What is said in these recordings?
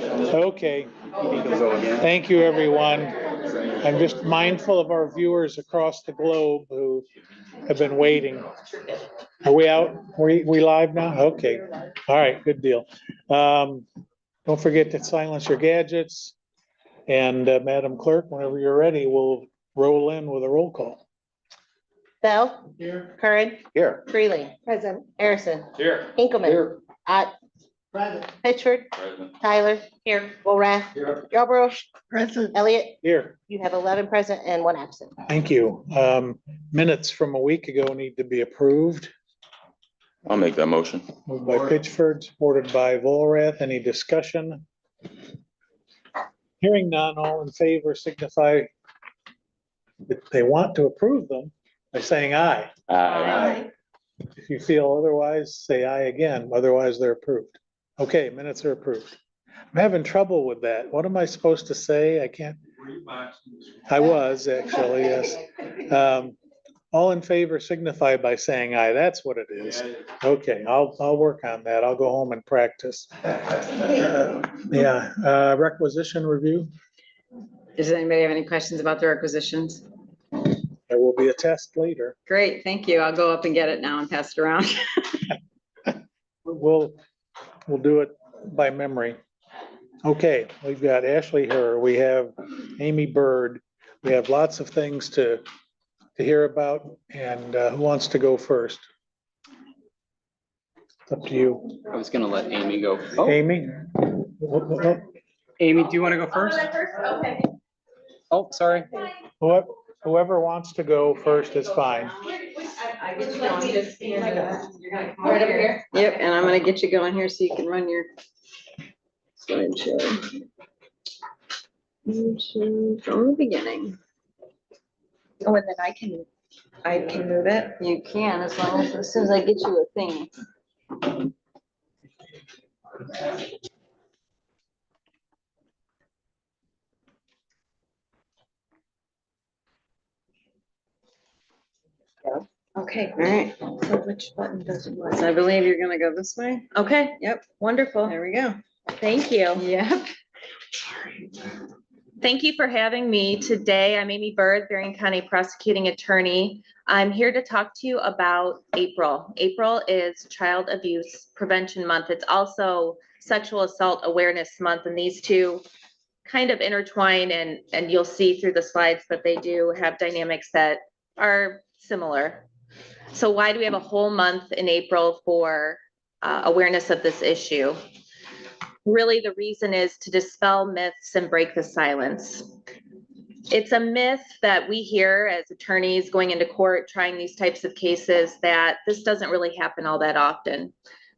Okay. Thank you, everyone. I'm just mindful of our viewers across the globe who have been waiting. Are we out? We live now? Okay. All right, good deal. Don't forget to silence your gadgets. And Madam Clerk, whenever you're ready, we'll roll in with a roll call. Bell. Here. Curran. Here. Freeling. Present. Harrison. Here. Hinkleman. Here. Ott. Present. Pitchford. Present. Tyler. Here. Wilrath. Here. Yarborough. Present. Elliott. Here, You have 11 present and 1 absent. thank you. Minutes from a week ago need to be approved. I'll make that motion. Moved by Pitchford, supported by Volrath. Any discussion? Hearing none, all in favor signify that they want to approve them by saying aye. Aye. If you feel otherwise, say aye again. Otherwise, they're approved. Okay, minutes are approved. I'm having trouble with that. What am I supposed to say? I can't. I was actually, yes. All in favor signify by saying aye. That's what it is. Okay, I'll work on that. I'll go home and practice. Yeah, requisition review. Does anybody have any questions about the requisitions? There will be a test later. Great, thank you. I'll go up and get it now and pass it around. We'll do it by memory. Okay, we've got Ashley Herr, we have Amy Bird. We have lots of things to hear about, and who wants to go first? It's up to you. I was gonna let Amy go. Oh, Amy? Amy, do you want to go first? Okay. Oh, sorry. Whoever wants to go first is fine. Would you like me to stand? You're gonna come Right over here? Yep, and I'm gonna get you going here so you can run your slideshow. From the beginning. Oh, and then I can move it. You can, as long as soon as I get you a thing. Okay, All right, so which button does it work? so I believe you're gonna go this way. Okay, Yep, wonderful. there we go. Thank you. Yep. Thank you for having me today. I'm Amy Bird, Berrien County Prosecuting Attorney. I'm here to talk to you about April. April is Child Abuse Prevention Month. It's also Sexual Assault Awareness Month, and these two kind of intertwine, and you'll see through the slides that they do have dynamics that are similar. So why do we have a whole month in April for awareness of this issue? Really, the reason is to dispel myths and break the silence. It's a myth that we hear as attorneys going into court trying these types of cases that this doesn't really happen all that often.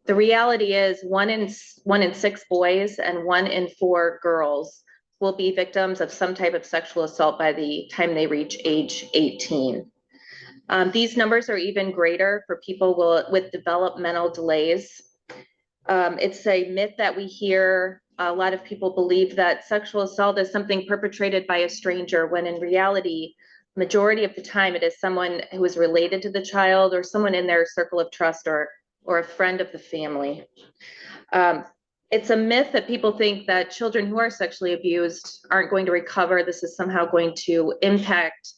The reality is 1 in 6 boys and 1 in 4 girls will be victims of some type of sexual assault by the time they reach age 18. These numbers are even greater for people with developmental delays. It's a myth that we hear. A lot of people believe that sexual assault is something perpetrated by a stranger, when in reality, majority of the time it is someone who is related to the child or someone in their circle of trust or a friend of the family. It's a myth that people think that children who are sexually abused aren't going to recover. This is somehow going to impact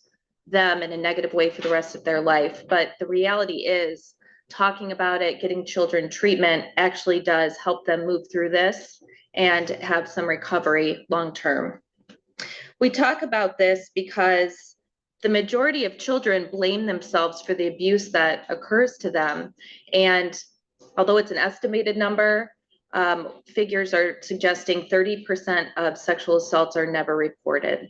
them in a negative way for the rest of their life. But the reality is, talking about it, getting children treatment actually does help them move through this and have some recovery long-term. We talk about this because the majority of children blame themselves for the abuse that occurs to them. And although it's an estimated number, figures are suggesting 30% of sexual assaults are never reported.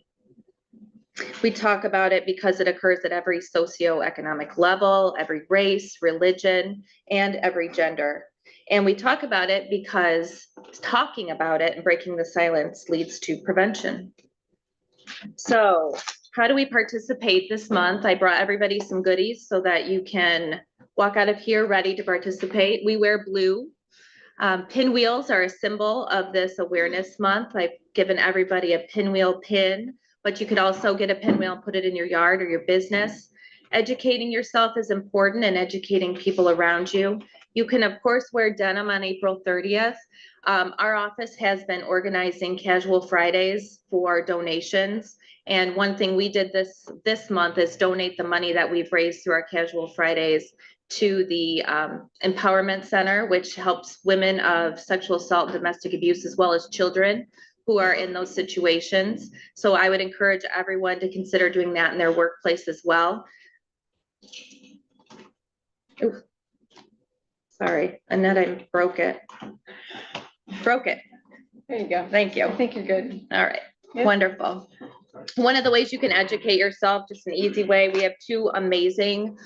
We talk about it because it occurs at every socioeconomic level, every race, religion, and every gender. And we talk about it because talking about it and breaking the silence leads to prevention. So how do we participate this month? I brought everybody some goodies so that you can walk out of here ready to participate. We wear blue. Pinwheels are a symbol of this awareness month. I've given everybody a pinwheel pin, but you could also get a pinwheel and put it in your yard or your business. Educating yourself is important, and educating people around you. You can, of course, wear denim on April 30th. Our office has been organizing Casual Fridays for donations. And one thing we did this month is donate the money that we've raised through our Casual Fridays to the Empowerment Center, which helps women of sexual assault and domestic abuse, as well as children who are in those situations. So I would encourage everyone to consider doing that in their workplace as well. Ooh. Sorry, Annette, I broke it. There you go. Thank you. I think you're good. All right, Yeah. wonderful. One of the ways you can educate yourself, just an easy way, we have two amazing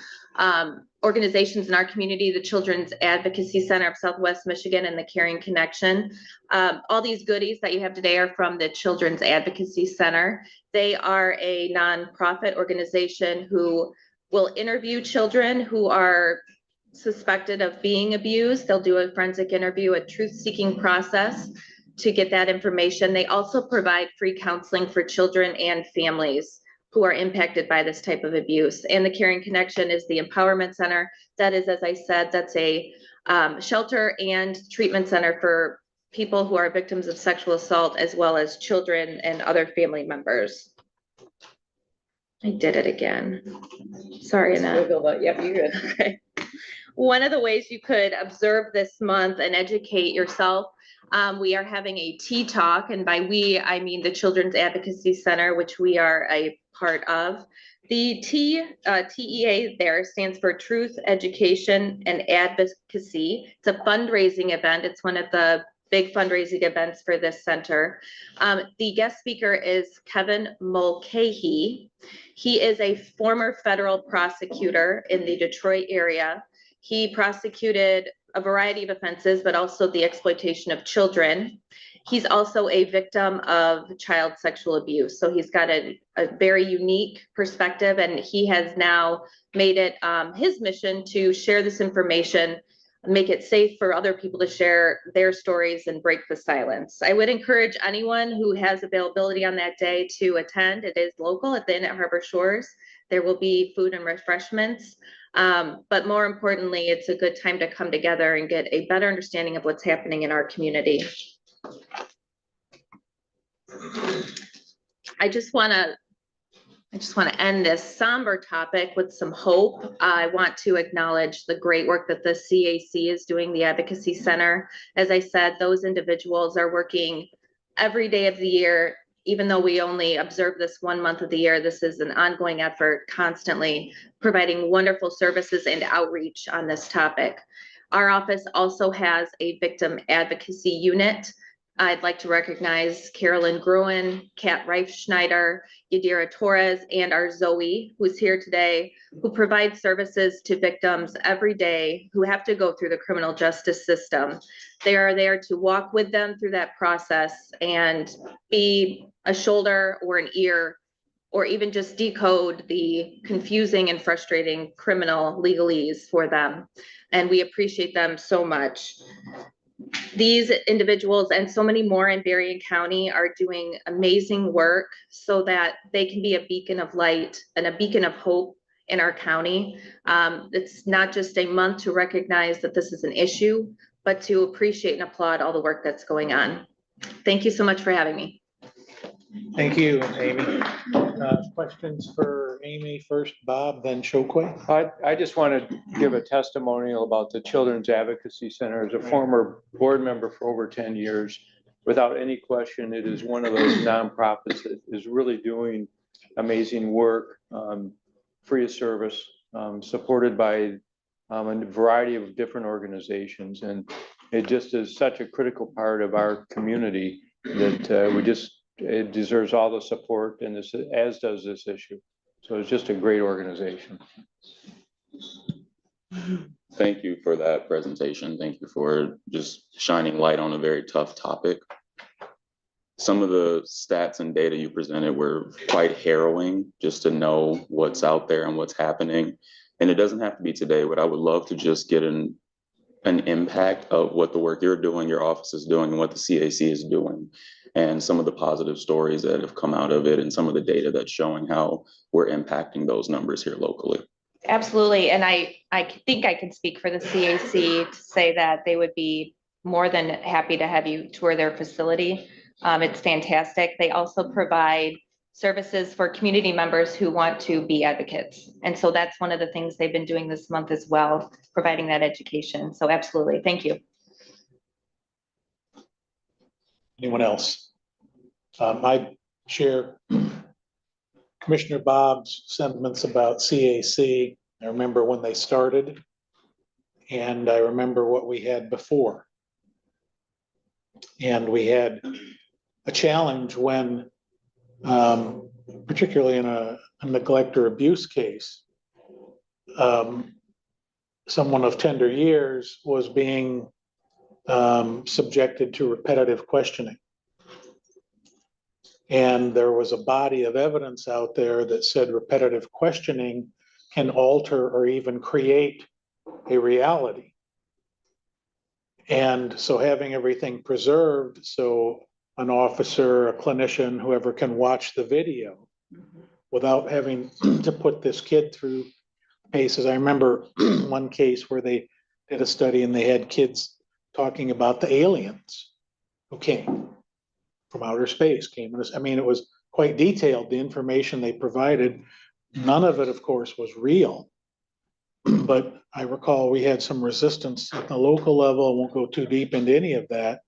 organizations in our community, the Children's Advocacy Center of Southwest Michigan and the Caring Connection. All these goodies that you have today are from the Children's Advocacy Center. They are a nonprofit organization who will interview children who are suspected of being abused. They'll do a forensic interview, a truth-seeking process to get that information. They also provide free counseling for children and families who are impacted by this type of abuse. And the Caring Connection is the Empowerment Center. That is, as I said, that's a shelter and treatment center for people who are victims of sexual assault, as well as children and other family members. I did it again. Sorry, Annette. Wiggle that. Yep, you're good. Okay. One of the ways you could observe this month and educate yourself, we are having a tea talk, and by we, I mean the Children's Advocacy Center, which we are a part of. The TEA there stands for Truth, Education, and Advocacy. It's a fundraising event. It's one of the big fundraising events for this center. The guest speaker is Kevin Mulcahy. He is a former federal prosecutor in the Detroit area. He prosecuted a variety of offenses, but also the exploitation of children. He's also a victim of child sexual abuse. So he's got a very unique perspective, and he has now made it his mission to share this information, make it safe for other people to share their stories and break the silence. I would encourage anyone who has availability on that day to attend. It is local at the Inn at Harbor Shores. There will be food and refreshments. But more importantly, it's a good time to come together and get a better understanding of what's happening in our community. I just want to end this somber topic with some hope. I want to acknowledge the great work that the CAC is doing, the Advocacy Center. As I said, those individuals are working every day of the year. Even though we only observe this 1 month of the year, this is an ongoing effort, constantly providing wonderful services and outreach on this topic. Our office also has a victim advocacy unit. I'd like to recognize Carolyn Gruen, Kat Reifschneider, Yadira Torres, and our Zoe, who's here today, who provide services to victims every day who have to go through the criminal justice system. They are there to walk with them through that process and be a shoulder or an ear, or even just decode the confusing and frustrating criminal legalese for them. And we appreciate them so much. These individuals and so many more in Berrien County are doing amazing work so that they can be a beacon of light and a beacon of hope in our county. It's not just a month to recognize that this is an issue, but to appreciate and applaud all the work that's going on. Thank you so much for having me. Thank you, Amy. Questions for Amy first, Bob, then Chokwe? I just want to give a testimonial about the Children's Advocacy Center. As a former board member for over 10 years, without any question, it is one of those nonprofits that is really doing amazing work, free of service, supported by a variety of different organizations. And it just is such a critical part of our community that it deserves all the support, and this, as does this issue. So it's just a great organization. Thank you for that presentation. Thank you for just shining light on a very tough topic. Some of the stats and data you presented were quite harrowing, just to know what's out there and what's happening. And it doesn't have to be today, but I would love to just get an impact of what the work you're doing, your office is doing, and what the CAC is doing, and some of the positive stories that have come out of it, and some of the data that's showing how we're impacting those numbers here locally. Absolutely, and I think I can speak for the CAC to say that they would be more than happy to have you tour their facility. It's fantastic. They also provide services for community members who want to be advocates. And so that's one of the things they've been doing this month as well, providing that education. So absolutely, thank you. Anyone else? I share Commissioner Bob's sentiments about CAC. I remember when they started, and I remember what we had before. And we had a challenge when, particularly in a neglect or abuse case, someone of tender years was being subjected to repetitive questioning. And there was a body of evidence out there that said repetitive questioning can alter or even create a reality. And so having everything preserved, so an officer, a clinician, whoever can watch the video without having to put this kid through paces. I remember one case where they did a study and they had kids talking about the aliens who came from outer space, I mean, it was quite detailed, the information they provided. None of it, of course, was real. But I recall we had some resistance at the local level. I won't go too deep into any of that.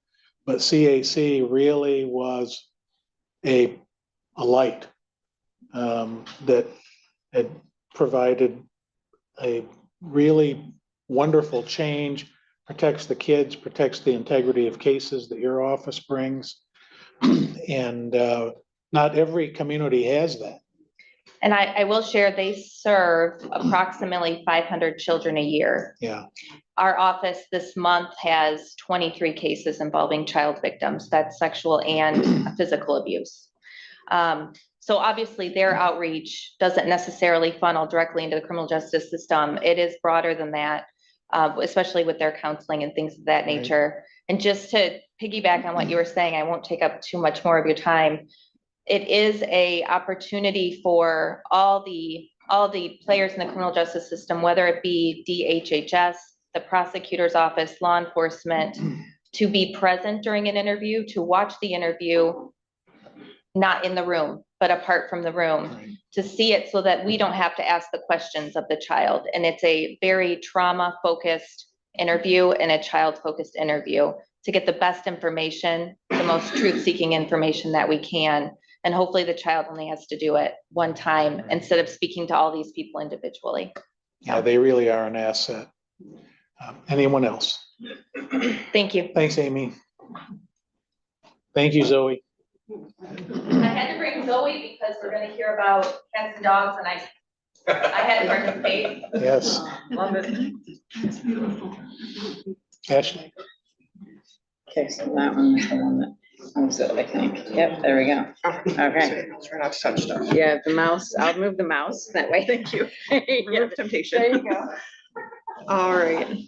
But CAC really was a light that had provided a really wonderful change, protects the kids, protects the integrity of cases that your office brings. And not every community has that. And I will share, they serve approximately 500 children a year. Yeah. Our office this month has 23 cases involving child victims. That's sexual and physical abuse. So obviously their outreach doesn't necessarily funnel directly into the criminal justice system. It is broader than that, especially with their counseling and things of that nature. And just to piggyback on what you were saying, I won't take up too much more of your time. It is a opportunity for all the players in the criminal justice system, whether it be DHHS, the prosecutor's office, law enforcement, to be present during an interview, to watch the interview, not in the room, but apart from the room, to see it so that we don't have to ask the questions of the child. And it's a very trauma-focused interview and a child-focused interview to get the best information, the most truth-seeking information that we can. And hopefully the child only has to do it one time instead of speaking to all these people individually. Yeah, they really are an asset. Anyone else? Thank you. Thanks, Amy. Thank you, Zoe. I had to bring Zoe because we're gonna hear about cats and dogs and I had to participate. Yes. Love it. Ashley. Okay, so that one is the one that owns it, I think. Yep, there we go. Okay. Try not to touch stuff. Yeah, the mouse, I'll move the mouse that way. Thank you. Remove temptation. There you go. All right.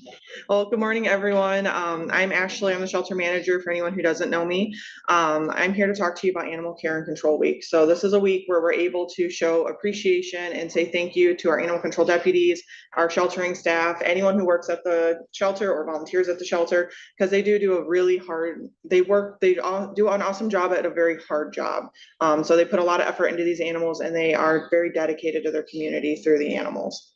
Well, good morning, everyone. I'm Ashley. I'm the shelter manager for anyone who doesn't know me. I'm here to talk to you about Animal Care and Control Week. So this is a week where we're able to show appreciation and say thank you to our animal control deputies, our sheltering staff, anyone who works at the shelter or volunteers at the shelter, because they do a really hard, they do an awesome job at a very hard job. So they put a lot of effort into these animals and they are very dedicated to their community through the animals.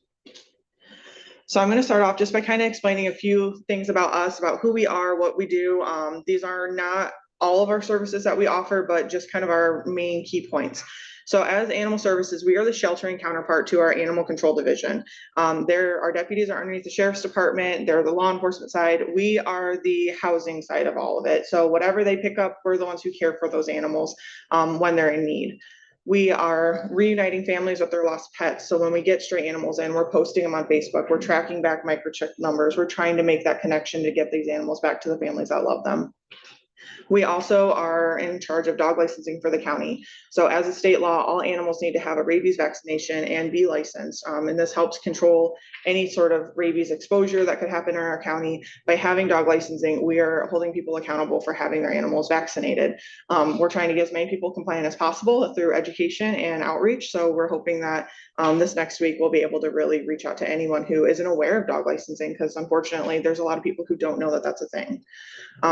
So I'm going to start off just by kind of explaining a few things about us, about who we are, what we do. These are not all of our services that we offer, but just kind of our main key points. So as animal services, we are the sheltering counterpart to our animal control division. Our deputies are underneath the sheriff's department. They're the law enforcement side. We are the housing side of all of it. So whatever they pick up, we're the ones who care for those animals when they're in need. We are reuniting families with their lost pets. So when we get stray animals in, we're posting them on Facebook. We're tracking back microchip numbers. We're trying to make that connection to get these animals back to the families that love them. We also are in charge of dog licensing for the county. So as a state law, all animals need to have a rabies vaccination and be licensed. And this helps control any sort of rabies exposure that could happen in our county. By having dog licensing, we are holding people accountable for having their animals vaccinated. We're trying to get as many people compliant as possible through education and outreach. So we're hoping that this next week we'll be able to really reach out to anyone who isn't aware of dog licensing, because unfortunately there's a lot of people who don't know that that's a thing.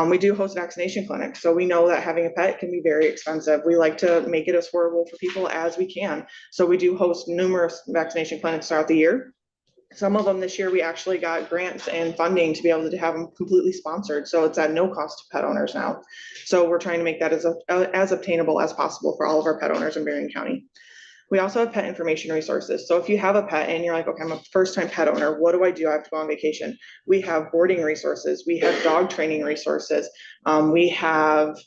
We do host vaccination clinics, so we know that having a pet can be very expensive. We like to make it as affordable for people as we can. So we do host numerous vaccination clinics throughout the year. Some of them this year, we actually got grants and funding to be able to have them completely sponsored. So it's at no cost to pet owners now. So we're trying to make that as obtainable as possible for all of our pet owners in Berrien County. We also have pet information resources. So if you have a pet and you're like, okay, I'm a first-time pet owner, what do? I have to go on vacation. We have boarding resources. We have dog training resources. We have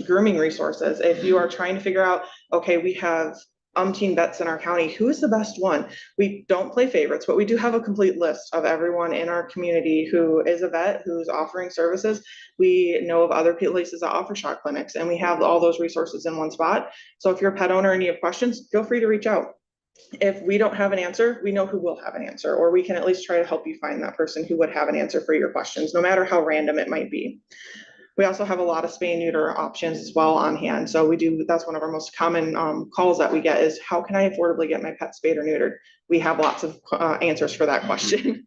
grooming resources. If you are trying to figure out, okay, we have umpteen vets in our county, who is the best one? We don't play favorites, but we do have a complete list of everyone in our community who is a vet, who's offering services. We know of other places that offer shot clinics, and we have all those resources in one spot. So if you're a pet owner and you have questions, feel free to reach out. If we don't have an answer, we know who will have an answer, or we can at least try to help you find that person who would have an answer for your questions, no matter how random it might be. We also have a lot of spay and neuter options as well on hand. So that's one of our most common calls that we get is, how can I affordably get my pet spayed or neutered? We have lots of answers for that question.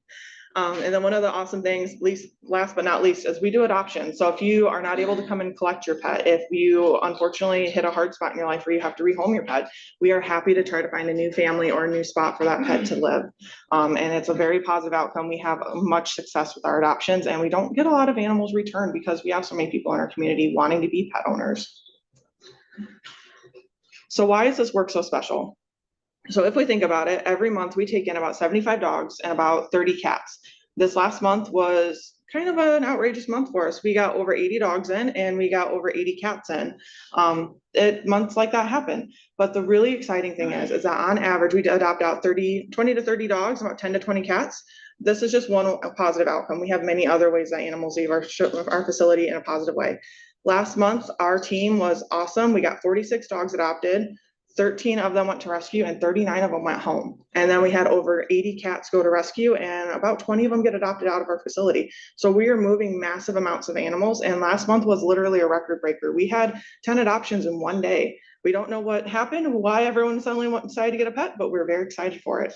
And then one of the awesome things, last but not least, is we do adoption. So if you are not able to come and collect your pet, if you unfortunately hit a hard spot in your life where you have to rehome your pet, we are happy to try to find a new family or a new spot for that pet to live. And it's a very positive outcome. We have much success with our adoptions, and we don't get a lot of animals returned because we have so many people in our community wanting to be pet owners. So why is this work so special? So if we think about it, every month we take in about 75 dogs and about 30 cats. This last month was kind of an outrageous month for us. We got over 80 dogs in and we got over 80 cats in. Months like that happen. But the really exciting thing is that on average, we adopt out 20 to 30 dogs, about 10 to 20 cats. This is just one positive outcome. We have many other ways that animals leave our facility in a positive way. Last month, our team was awesome. We got 46 dogs adopted. 13 of them went to rescue and 39 of them went home. And then we had over 80 cats go to rescue and about 20 of them get adopted out of our facility. So we are moving massive amounts of animals. And last month was literally a record breaker. We had 10 adoptions in one day. We don't know what happened, why everyone suddenly decided to get a pet, but we're very excited for it.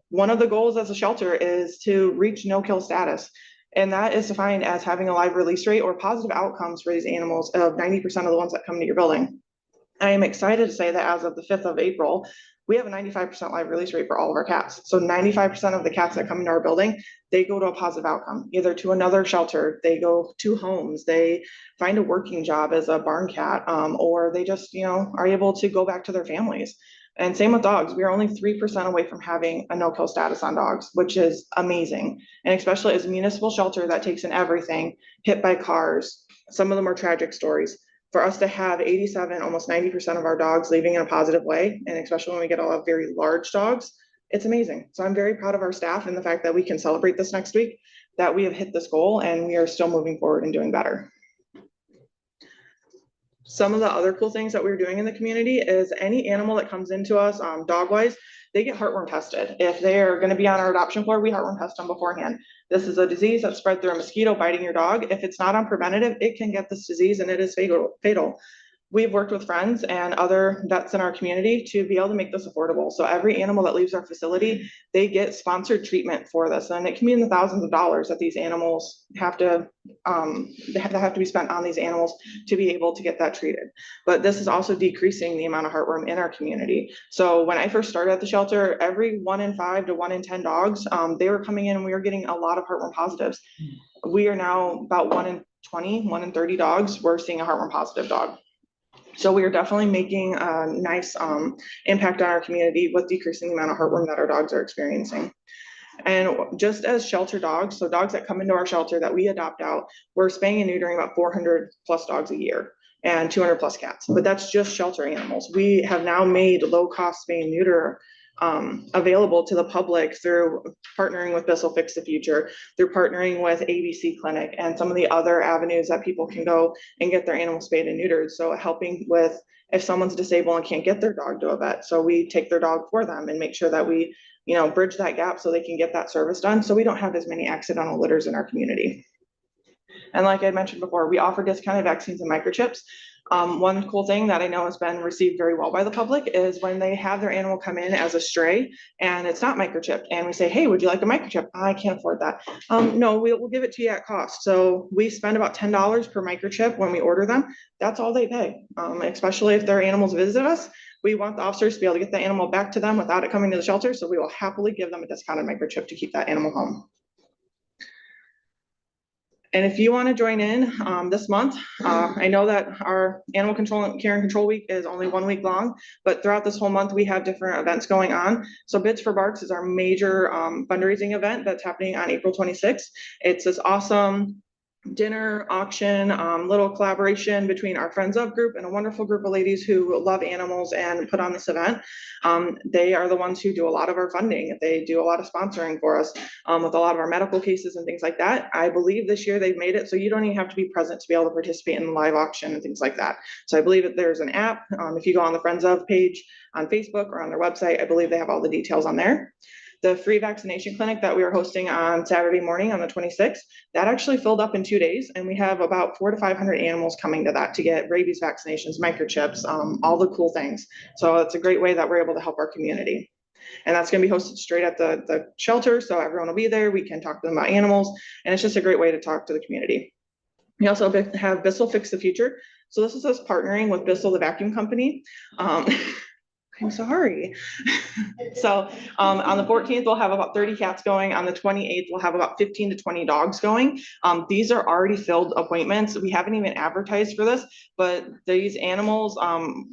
One of the goals as a shelter is to reach no-kill status. And that is defined as having a live release rate or positive outcomes for these animals of 90% of the ones that come to your building. I am excited to say that as of the 5th of April, we have a 95% live release rate for all of our cats. So 95% of the cats that come into our building, they go to a positive outcome, either to another shelter, they go to homes, they find a working job as a barn cat, or they just, are able to go back to their families. And same with dogs. We are only 3% away from having a no-kill status on dogs, which is amazing. And especially as a municipal shelter that takes in everything, hit by cars, some of the more tragic stories. For us to have 87, almost 90% of our dogs leaving in a positive way, and especially when we get a lot of very large dogs, it's amazing. So I'm very proud of our staff and the fact that we can celebrate this next week, that we have hit this goal and we are still moving forward and doing better. Some of the other cool things that we're doing in the community is any animal that comes into us, dog-wise, they get heartworm tested. If they are going to be on our adoption floor, we heartworm test them beforehand. This is a disease that's spread through a mosquito biting your dog. If it's not on preventative, it can get this disease and it is fatal. We've worked with friends and other vets in our community to be able to make this affordable. So every animal that leaves our facility, they get sponsored treatment for this. And it can be in the thousands of dollars that these animals have to be spent on these animals to be able to get that treated. But this is also decreasing the amount of heartworm in our community. So when I first started at the shelter, every 1 in 5 to 1 in 10 dogs, they were coming in and we were getting a lot of heartworm positives. We are now about 1 in 20, 1 in 30 dogs, we're seeing a heartworm positive dog. So we are definitely making a nice impact on our community with decreasing the amount of heartworm that our dogs are experiencing. And just as shelter dogs, so dogs that come into our shelter that we adopt out, we're spaying and neutering about 400 plus dogs a year and 200 plus cats. But that's just shelter animals. We have now made low cost spay and neuter available to the public through partnering with Bissell Fix the Future, through partnering with ABC Clinic and some of the other avenues that people can go and get their animals spayed and neutered. So helping with if someone's disabled and can't get their dog to a vet, so we take their dog for them and make sure that we, bridge that gap so they can get that service done. So we don't have as many accidental litters in our community. And like I mentioned before, we offer discounted vaccines and microchips. One cool thing that I know has been received very well by the public is when they have their animal come in as a stray and it's not microchipped and we say, hey, would you like a microchip? I can't afford that. No, we'll give it to you at cost. So we spend about $10 per microchip when we order them. That's all they pay, especially if their animals visit us. We want the officers to be able to get the animal back to them without it coming to the shelter. So we will happily give them a discounted microchip to keep that animal home. And if you want to join in this month, I know that our Animal Care and Control Week is only 1 week long, but throughout this whole month, we have different events going on. So Bids for Barks is our major fundraising event that's happening on April 26th. It's this awesome dinner auction, little collaboration between our Friends of group and a wonderful group of ladies who love animals and put on this event. They are the ones who do a lot of our funding. They do a lot of sponsoring for us with a lot of our medical cases and things like that. I believe this year they've made it so you don't even have to be present to be able to participate in the live auction and things like that. So I believe that there's an app. If you go on the Friends of page on Facebook or on their website, I believe they have all the details on there. The free vaccination clinic that we are hosting on Saturday morning on the 26th, that actually filled up in 2 days. And we have about 400 to 500 animals coming to that to get rabies vaccinations, microchips, all the cool things. So it's a great way that we're able to help our community. And that's going to be hosted straight at the shelter. So everyone will be there. We can talk to them about animals. And it's just a great way to talk to the community. We also have Bissell Fix the Future. So this is us partnering with Bissell, the vacuum company. I'm sorry. So on the 14th, we'll have about 30 cats going. On the 28th, we'll have about 15 to 20 dogs going. These are already filled appointments. We haven't even advertised for this, but these animals,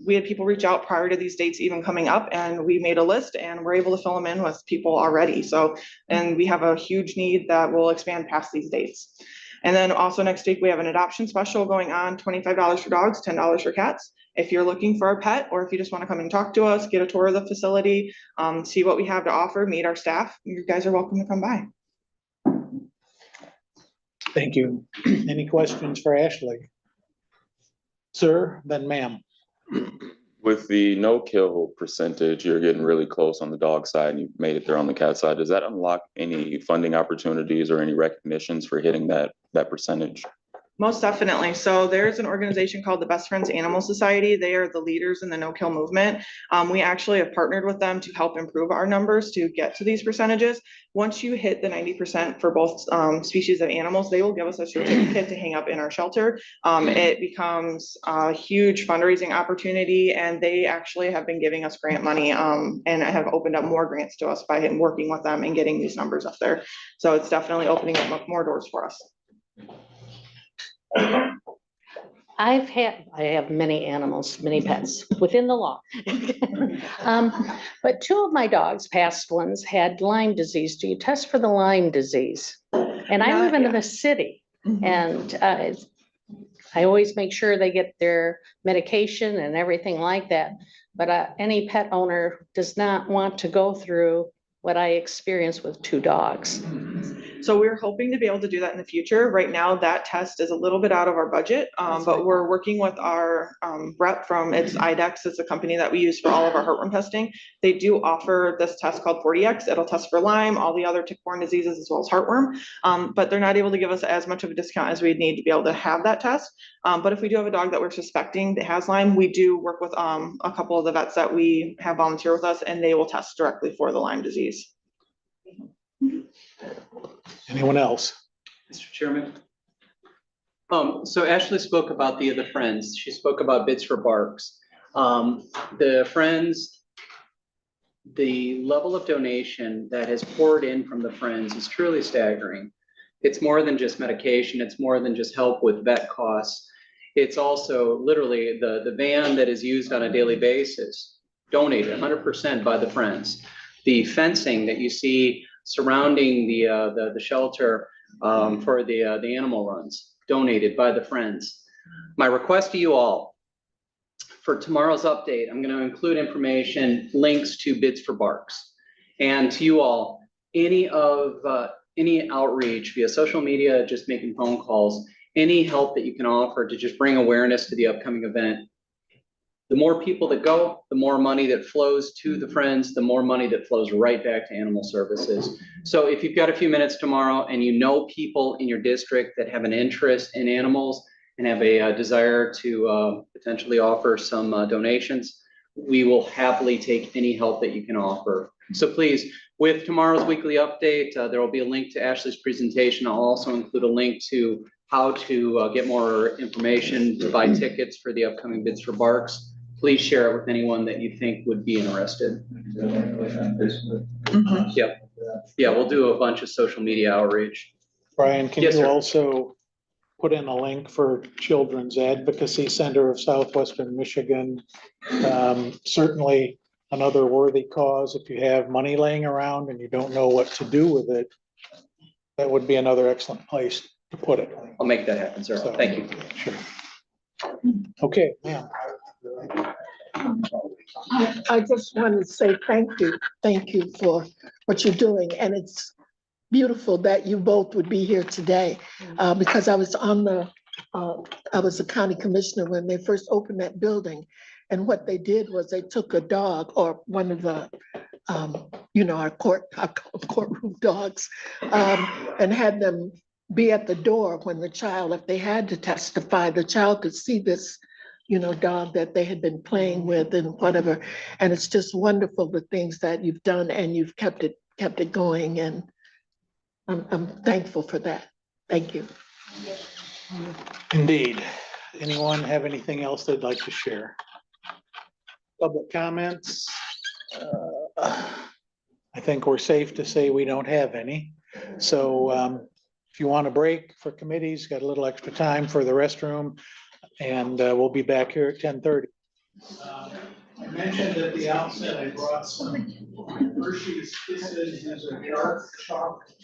we had people reach out prior to these dates even coming up, and we made a list and we're able to fill them in with people already. So, and we have a huge need that will expand past these dates. And then also next week, we have an adoption special going on, $25 for dogs, $10 for cats. If you're looking for a pet, or if you just want to come and talk to us, get a tour of the facility, see what we have to offer, meet our staff, you guys are welcome to come by. Thank you. Any questions for Ashley? Sir, then ma'am. With the no-kill percentage, you're getting really close on the dog side and you've made it there on the cat side. Does that unlock any funding opportunities or any recognitions for hitting that percentage? Most definitely. So there's an organization called the Best Friends Animal Society. They are the leaders in the no-kill movement. We actually have partnered with them to help improve our numbers to get to these percentages. Once you hit the 90% for both species of animals, they will give us a certificate to hang up in our shelter. It becomes a huge fundraising opportunity, and they actually have been giving us grant money and have opened up more grants to us by working with them and getting these numbers up there. So it's definitely opening up more doors for us. I have many animals, many pets within the law. But 2 of my dogs, past ones, had Lyme disease. Do you test for the Lyme disease? And I live in the city, and I always make sure they get their medication and everything like that. But any pet owner does not want to go through what I experienced with 2 dogs. So we're hoping to be able to do that in the future. Right now, that test is a little bit out of our budget, but we're working with our rep from IDEXX. It's a company that we use for all of our heartworm testing. They do offer this test called 40X. It'll test for Lyme, all the other tick-borne diseases, as well as heartworm. But they're not able to give us as much of a discount as we'd need to be able to have that test. But if we do have a dog that we're suspecting that has Lyme, we do work with a couple of the vets that we have volunteer with us, and they will test directly for the Lyme disease. Anyone else? Mr. Chairman. So Ashley spoke about the Friends. She spoke about Bids for Barks. The Friends, the level of donation that has poured in from the Friends is truly staggering. It's more than just medication. It's more than just help with vet costs. It's also literally the van that is used on a daily basis, donated 100% by the Friends. The fencing that you see surrounding the shelter for the animal runs, donated by the Friends. My request to you all, for tomorrow's update, I'm going to include information, links to Bids for Barks. And to you all, any outreach via social media, just making phone calls, any help that you can offer to just bring awareness to the upcoming event. The more people that go, the more money that flows to the Friends, the more money that flows right back to Animal Services. So if you've got a few minutes tomorrow and you know people in your district that have an interest in animals and have a desire to potentially offer some donations, we will happily take any help that you can offer. So please, with tomorrow's weekly update, there will be a link to Ashley's presentation. I'll also include a link to how to get more information to buy tickets for the upcoming Bids for Barks. Please share it with anyone that you think would be interested. Yeah, we'll do a bunch of social media outreach. Brian, can Yes, you sir. also put in a link for Children's Advocacy Center of Southwestern Michigan? Certainly another worthy cause. If you have money laying around and you don't know what to do with it, that would be another excellent place to put it. I'll make that happen, sir. So, Thank you. Sure. Okay, yeah. I just want to say thank you. Thank you for what you're doing. And it's beautiful that you both would be here today because I was a county commissioner when they first opened that building. And what they did was they took a dog or one of the, our courtroom dogs and had them be at the door when the child, if they had to testify, the child could see this dog that they had been playing with and whatever. And it's just wonderful, the things that you've done and you've kept it going. And I'm thankful for that. Thank you. Indeed. Anyone have anything else they'd like to share? Public comments? I think we're safe to say we don't have any. So if you want a break for committees, got a little extra time for the restroom, and we'll be back here at 10:30. I mentioned at the outset, I brought some Hershey's Kisses. These are dark chocolate.